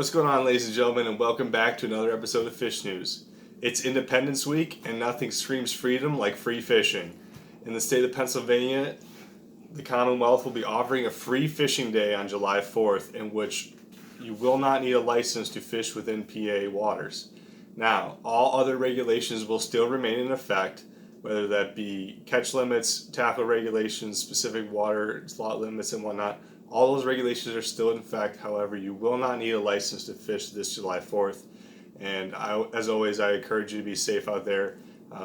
What's going on, ladies and gentlemen, and welcome back to another episode of Fish News. It's Independence Week, and nothing screams freedom like free fishing. In the state of Pennsylvania, the Commonwealth will be offering a free fishing day on July 4th, in which you will not need a license to fish within PA waters. Now, all other regulations will still remain in effect, whether that be catch limits, tackle regulations, specific water slot limits, and whatnot. All those regulations are still in effect. However, you will not need a license to fish this July 4th. And as always, I encourage you to be safe out there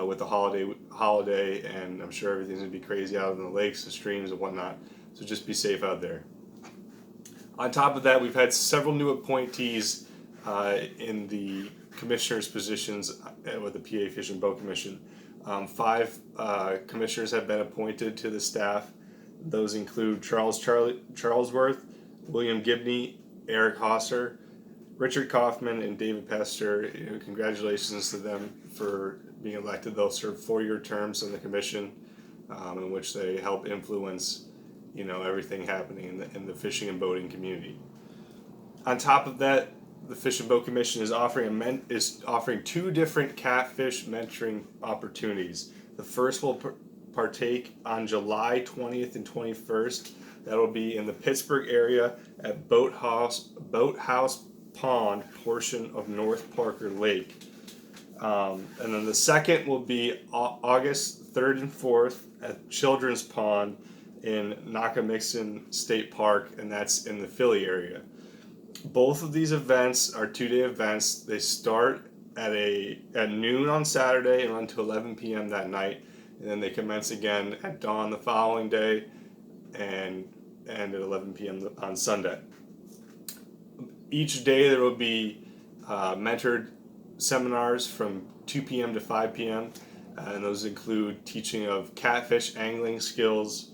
with the holiday, and I'm sure everything's going to be crazy out in the lakes and streams and whatnot. So just be safe out there. On top of that, we've had several new appointees in the commissioners' positions with the PA Fish and Boat Commission. 5 commissioners have been appointed to the staff. Those include Charlesworth, William Gibney, Eric Hosser, Richard Kaufman, and David Pester. Congratulations to them for being elected. They'll serve 4-year terms on the commission, in which they help influence, everything happening in the fishing and boating community. On top of that, the Fish and Boat Commission is offering 2 different catfish mentoring opportunities. The first will partake on July 20th and 21st. That'll be in the Pittsburgh area at Boathouse Pond portion of North Parker Lake. And then the second will be August 3rd and 4th at Children's Pond in Nakamixon State Park, and that's in the Philly area. Both of these events are 2-day events. They start at noon on Saturday and run to 11 p.m. that night. And then they commence again at dawn the following day and at 11 p.m. on Sunday. Each day there will be mentored seminars from 2 p.m. to 5 p.m. And those include teaching of catfish angling skills,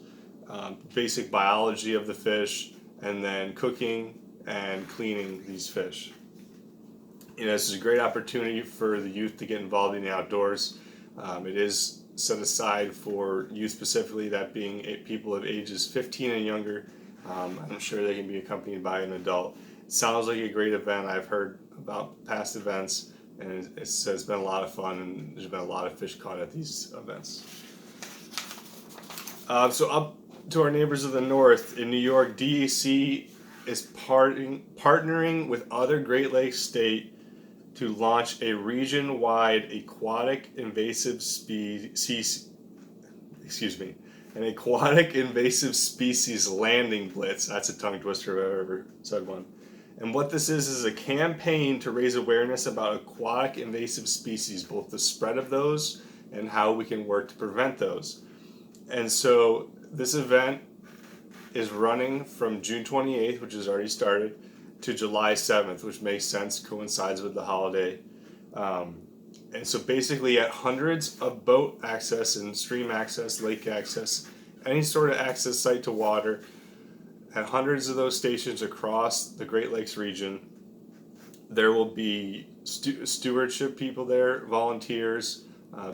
basic biology of the fish, and then cooking and cleaning these fish. This is a great opportunity for the youth to get involved in the outdoors. It is set aside for youth specifically, that being people of ages 15 and younger. I'm sure they can be accompanied by an adult. It sounds like a great event. I've heard about past events, and it's been a lot of fun, and there's been a lot of fish caught at these events. So up to our neighbors of the north, in New York, DEC is partnering with other Great Lakes state to launch a region-wide aquatic invasive species landing blitz. That's a tongue twister if I've ever said one. And what this is a campaign to raise awareness about aquatic invasive species, both the spread of those and how we can work to prevent those. And so this event is running from June 28th, which has already started, to July 7th, which makes sense, coincides with the holiday. And so basically at hundreds of boat access and stream access, lake access, any sort of access site to water, at hundreds of those stations across the Great Lakes region, there will be stewardship people there, volunteers,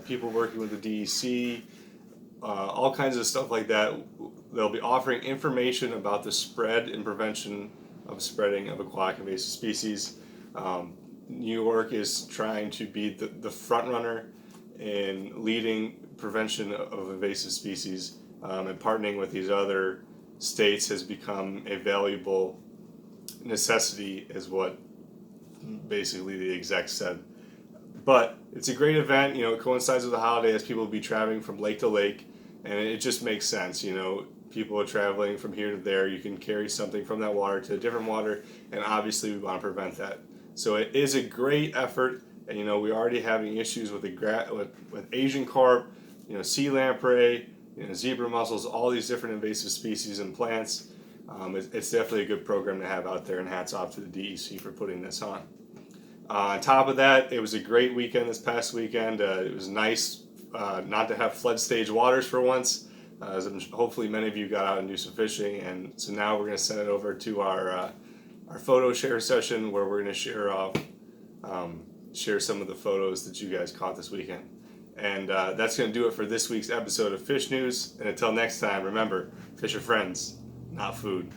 people working with the DEC, all kinds of stuff like that. They'll be offering information about the spread and prevention of spreading of aquatic invasive species. New York is trying to be the front runner in leading prevention of invasive species, and partnering with these other states has become a valuable necessity, is what basically the exec said. But it's a great event. It coincides with the holiday as people will be traveling from lake to lake, and it just makes sense. People are traveling from here to there. You can carry something from that water to a different water, and obviously we want to prevent that. So it is a great effort, and we're already having issues with with Asian carp, sea lamprey, zebra mussels, all these different invasive species and plants. It's definitely a good program to have out there, and hats off to the DEC for putting this on. On top of that, it was a great weekend this past weekend. It was nice not to have flood stage waters for once. Hopefully many of you got out and do some fishing, and so now we're going to send it over to our photo share session, where we're going to share some of the photos that you guys caught this weekend. And that's going to do it for this week's episode of Fish News. And until next time, remember, fish are friends, not food.